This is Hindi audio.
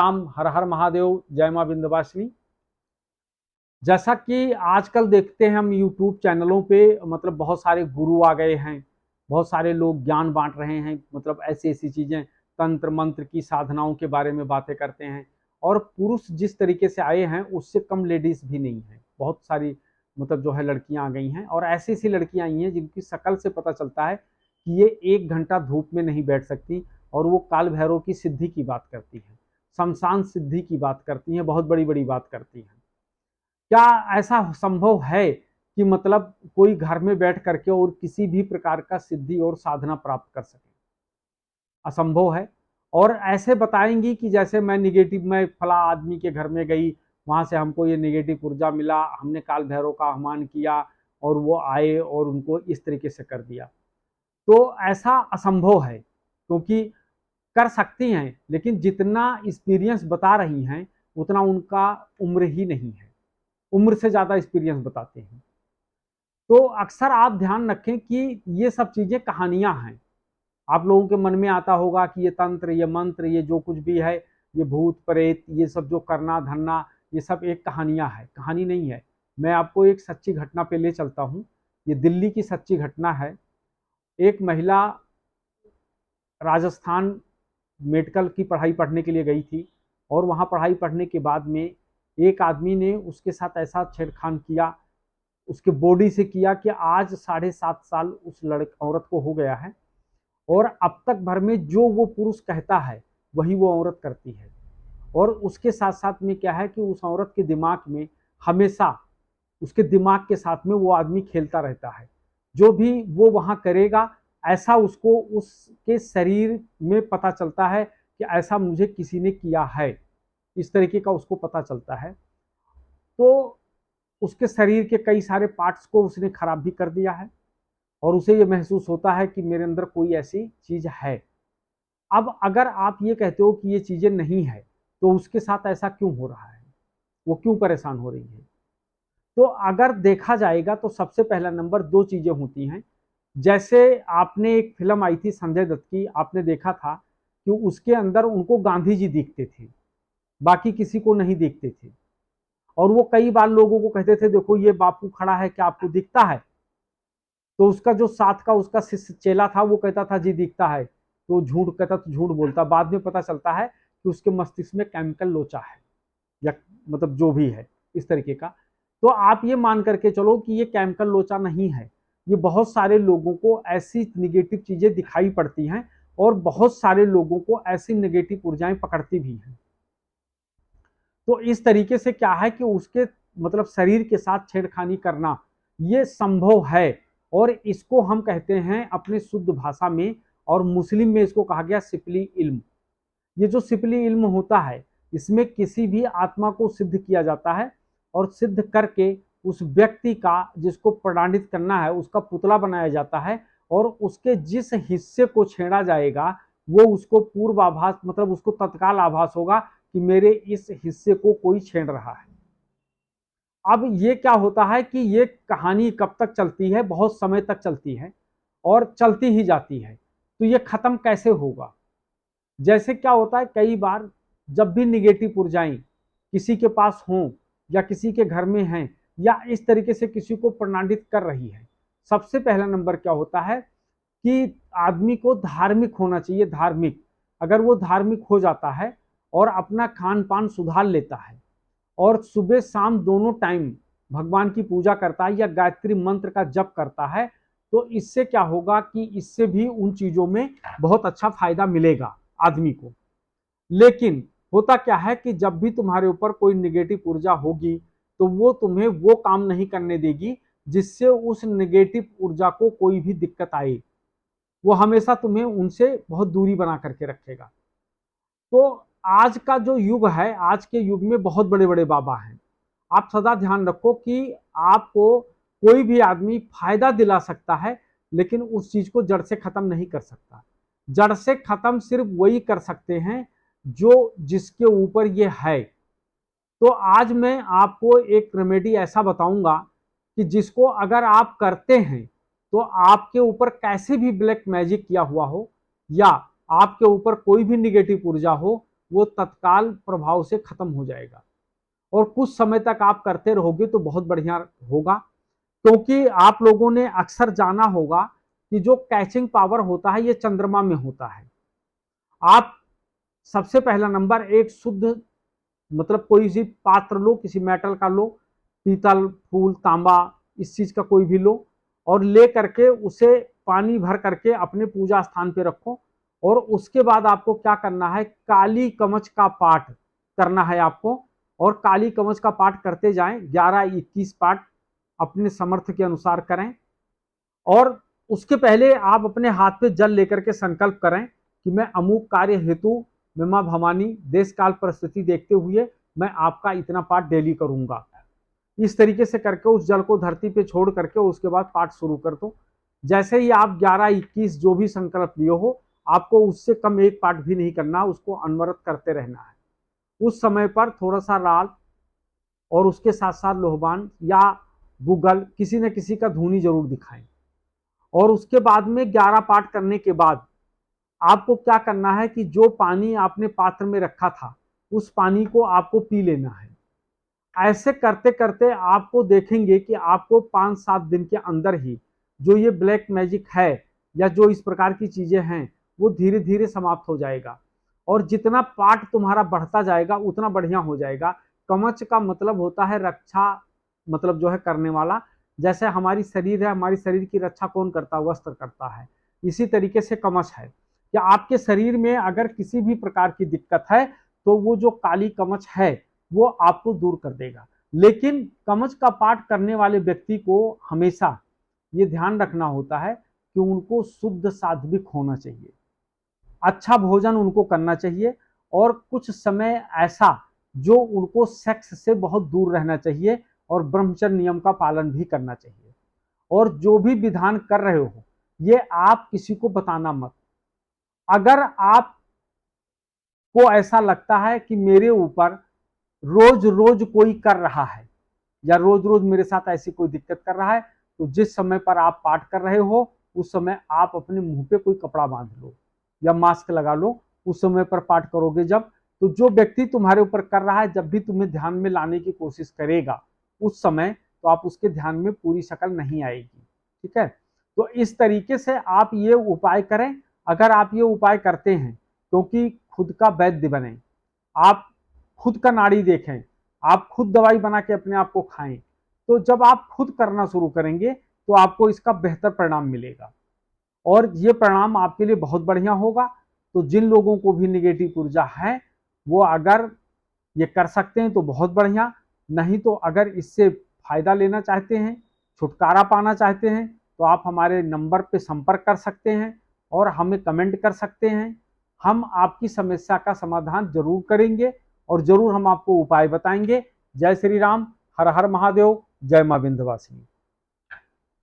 राम, हर हर महादेव, जय मां विंध्यवासिनी। जैसा कि आजकल देखते हैं हम यूट्यूब चैनलों पे, मतलब बहुत सारे गुरु आ गए हैं, बहुत सारे लोग ज्ञान बांट रहे हैं, मतलब ऐसी ऐसी चीजें, तंत्र मंत्र की साधनाओं के बारे में बातें करते हैं। और पुरुष जिस तरीके से आए हैं उससे कम लेडीज भी नहीं है, बहुत सारी मतलब जो है लड़कियां आ गई हैं। और ऐसी ऐसी लड़कियां आई हैं जिनकी शक्ल से पता चलता है कि ये 1 घंटा धूप में नहीं बैठ सकती, और वो काल भैरव की सिद्धि की बात करती हैं, शमशान सिद्धि की बात करती हैं, बहुत बड़ी बड़ी बात करती हैं। क्या ऐसा संभव है कि मतलब कोई घर में बैठ करके और किसी भी प्रकार का सिद्धि और साधना प्राप्त कर सके? असंभव है। और ऐसे बताएंगी कि जैसे मैं निगेटिव, मैं फला आदमी के घर में गई, वहां से हमको ये निगेटिव ऊर्जा मिला, हमने काल भैरव का आह्वान किया और वो आए और उनको इस तरीके से कर दिया। तो ऐसा असंभव है, क्योंकि कर सकती हैं, लेकिन जितना एक्सपीरियंस बता रही हैं उतना उनका उम्र ही नहीं है, उम्र से ज्यादा एक्सपीरियंस बताते हैं। तो अक्सर आप ध्यान रखें कि ये सब चीजें कहानियां हैं। आप लोगों के मन में आता होगा कि ये तंत्र, ये मंत्र, ये जो कुछ भी है, ये भूत प्रेत, ये सब जो करना धरना, ये सब एक कहानियां है, कहानी नहीं है। मैं आपको एक सच्ची घटना पे ले चलता हूँ। ये दिल्ली की सच्ची घटना है। एक महिला राजस्थान मेडिकल की पढ़ाई पढ़ने के लिए गई थी, और वहाँ पढ़ाई पढ़ने के बाद में एक आदमी ने उसके साथ ऐसा छेड़खान किया, उसके बॉडी से किया, कि आज 7.5 साल उस औरत को हो गया है, और अब तक भर में जो वो पुरुष कहता है वही वो औरत करती है। और उसके साथ साथ में क्या है कि उस औरत के दिमाग में हमेशा, उसके दिमाग के साथ में वो आदमी खेलता रहता है। जो भी वो वहां करेगा, ऐसा उसको उसके शरीर में पता चलता है कि ऐसा मुझे किसी ने किया है, इस तरीके का उसको पता चलता है। तो उसके शरीर के कई सारे पार्ट्स को उसने खराब भी कर दिया है, और उसे ये महसूस होता है कि मेरे अंदर कोई ऐसी चीज है। अब अगर आप ये कहते हो कि ये चीजें नहीं है, तो उसके साथ ऐसा क्यों हो रहा है, वो क्यों परेशान हो रही है? तो अगर देखा जाएगा तो सबसे पहला नंबर दो चीजें होती हैं। जैसे आपने एक फिल्म आई थी संजय दत्त की, आपने देखा था कि उसके अंदर उनको गांधी जी दिखते थे, बाकी किसी को नहीं दिखते थे। और वो कई बार लोगों को कहते थे, देखो ये बापू खड़ा है, क्या आपको दिखता है? तो उसका जो साथ का उसका शिष्य चेला था वो कहता था जी दिखता है, तो झूठ कहता, तो झूठ बोलता। बाद में पता चलता है कि उसके मस्तिष्क में केमिकल लोचा है, या मतलब जो भी है इस तरीके का। तो आप ये मान करके चलो कि ये केमिकल लोचा नहीं है, ये बहुत सारे लोगों को ऐसी निगेटिव चीजें दिखाई पड़ती हैं, और बहुत सारे लोगों को ऐसी नेगेटिव ऊर्जाएं पकड़ती भी हैं। तो इस तरीके से क्या है कि उसके मतलब शरीर के साथ छेड़खानी करना ये संभव है। और इसको हम कहते हैं अपने शुद्ध भाषा में, और मुस्लिम में इसको कहा गया सिपली इल्म। ये जो सिपली इल्म होता है, इसमें किसी भी आत्मा को सिद्ध किया जाता है, और सिद्ध करके उस व्यक्ति का, जिसको प्रणालित करना है, उसका पुतला बनाया जाता है। और उसके जिस हिस्से को छेड़ा जाएगा वो उसको पूर्वाभास, मतलब उसको तत्काल आभास होगा कि मेरे इस हिस्से को कोई छेड़ रहा है। अब ये क्या होता है कि ये कहानी कब तक चलती है? बहुत समय तक चलती है, और चलती ही जाती है। तो ये खत्म कैसे होगा? जैसे क्या होता है, कई बार जब भी निगेटिव ऊर्जाएं किसी के पास हों, या किसी के घर में हैं, या इस तरीके से किसी को प्रणालित कर रही है, सबसे पहला नंबर क्या होता है कि आदमी को धार्मिक होना चाहिए। धार्मिक, अगर वो धार्मिक हो जाता है और अपना खान पान सुधार लेता है, और सुबह शाम दोनों टाइम भगवान की पूजा करता है, या गायत्री मंत्र का जप करता है, तो इससे क्या होगा कि इससे भी उन चीजों में बहुत अच्छा फायदा मिलेगा आदमी को। लेकिन होता क्या है कि जब भी तुम्हारे ऊपर कोई निगेटिव ऊर्जा होगी, तो वो तुम्हें वो काम नहीं करने देगी जिससे उस निगेटिव ऊर्जा को कोई भी दिक्कत आए। वो हमेशा तुम्हें उनसे बहुत दूरी बना करके रखेगा। तो आज का जो युग है, आज के युग में बहुत बड़े बड़े बाबा हैं। आप सदा ध्यान रखो कि आपको कोई भी आदमी फायदा दिला सकता है, लेकिन उस चीज को जड़ से खत्म नहीं कर सकता। जड़ से खत्म सिर्फ वही कर सकते हैं जो जिसके ऊपर ये है। तो आज मैं आपको एक रेमेडी ऐसा बताऊंगा कि जिसको अगर आप करते हैं, तो आपके ऊपर कैसे भी ब्लैक मैजिक किया हुआ हो, या आपके ऊपर कोई भी निगेटिव ऊर्जा हो, वो तत्काल प्रभाव से खत्म हो जाएगा। और कुछ समय तक आप करते रहोगे तो बहुत बढ़िया होगा, क्योंकि आप लोगों ने अक्सर जाना होगा कि जो कैचिंग पावर होता है ये चंद्रमा में होता है। आप सबसे पहला नंबर एक शुद्ध मतलब कोई सी पात्र लो, किसी मेटल का लो, पीतल, फूल, तांबा, इस चीज का कोई भी लो, और ले करके उसे पानी भर करके अपने पूजा स्थान पे रखो। और उसके बाद आपको क्या करना है, काली कवच का पाठ करना है आपको। और काली कवच का पाठ करते जाएं, 11-21 पाठ अपने समर्थ के अनुसार करें। और उसके पहले आप अपने हाथ पे जल लेकर के संकल्प करें कि मैं अमुक कार्य हेतु मैं मां भवानी देश काल परिस्थिति देखते हुए मैं आपका इतना पाठ डेली करूंगा। इस तरीके से करके उस जल को धरती पे छोड़ करके उसके बाद पाठ शुरू कर दो। जैसे ही आप 11-21 जो भी संकल्प लिए हो, आपको उससे कम एक पाठ भी नहीं करना, उसको अनवरत करते रहना है। उस समय पर थोड़ा सा लाल और उसके साथ साथ लोहबान या गूगल किसी न किसी का धुनी जरूर दिखाएं। और उसके बाद में 11 पाठ करने के बाद आपको क्या करना है कि जो पानी आपने पात्र में रखा था उस पानी को आपको पी लेना है। ऐसे करते करते आपको देखेंगे कि आपको 5-7 दिन के अंदर ही जो ये ब्लैक मैजिक है या जो इस प्रकार की चीजें हैं वो धीरे धीरे समाप्त हो जाएगा। और जितना पाठ तुम्हारा बढ़ता जाएगा उतना बढ़िया हो जाएगा। कवच का मतलब होता है रक्षा, मतलब जो है करने वाला। जैसे हमारी शरीर है, हमारी शरीर की रक्षा कौन करता है, वस्त्र करता है। इसी तरीके से कवच है कि आपके शरीर में अगर किसी भी प्रकार की दिक्कत है तो वो जो काली कवच है वो आपको दूर कर देगा। लेकिन कवच का पाठ करने वाले व्यक्ति को हमेशा ये ध्यान रखना होता है कि उनको शुद्ध सात्विक होना चाहिए, अच्छा भोजन उनको करना चाहिए, और कुछ समय ऐसा जो उनको सेक्स से बहुत दूर रहना चाहिए और ब्रह्मचर्य नियम का पालन भी करना चाहिए। और जो भी विधान कर रहे हो ये आप किसी को बताना मत। अगर आपको ऐसा लगता है कि मेरे ऊपर रोज रोज कोई कर रहा है या रोज रोज मेरे साथ ऐसी कोई दिक्कत कर रहा है, तो जिस समय पर आप पाठ कर रहे हो उस समय आप अपने मुंह पे कोई कपड़ा बांध लो या मास्क लगा लो। उस समय पर पाठ करोगे जब, तो जो व्यक्ति तुम्हारे ऊपर कर रहा है जब भी तुम्हें ध्यान में लाने की कोशिश करेगा उस समय तो आप उसके ध्यान में पूरी शक्ल नहीं आएगी। ठीक है, तो इस तरीके से आप ये उपाय करें। अगर आप ये उपाय करते हैं, क्योंकि खुद का वैद्य बने, आप खुद का नाड़ी देखें, आप खुद दवाई बना के अपने आप को खाएं, तो जब आप खुद करना शुरू करेंगे तो आपको इसका बेहतर परिणाम मिलेगा। और ये परिणाम आपके लिए बहुत बढ़िया होगा। तो जिन लोगों को भी निगेटिव ऊर्जा है वो अगर ये कर सकते हैं तो बहुत बढ़िया, नहीं तो अगर इससे फायदा लेना चाहते हैं, छुटकारा पाना चाहते हैं, तो आप हमारे नंबर पे संपर्क कर सकते हैं और हमें कमेंट कर सकते हैं। हम आपकी समस्या का समाधान जरूर करेंगे और जरूर हम आपको उपाय बताएंगे। जय श्री राम, हर हर महादेव, जय मां विंध्यवासिनी।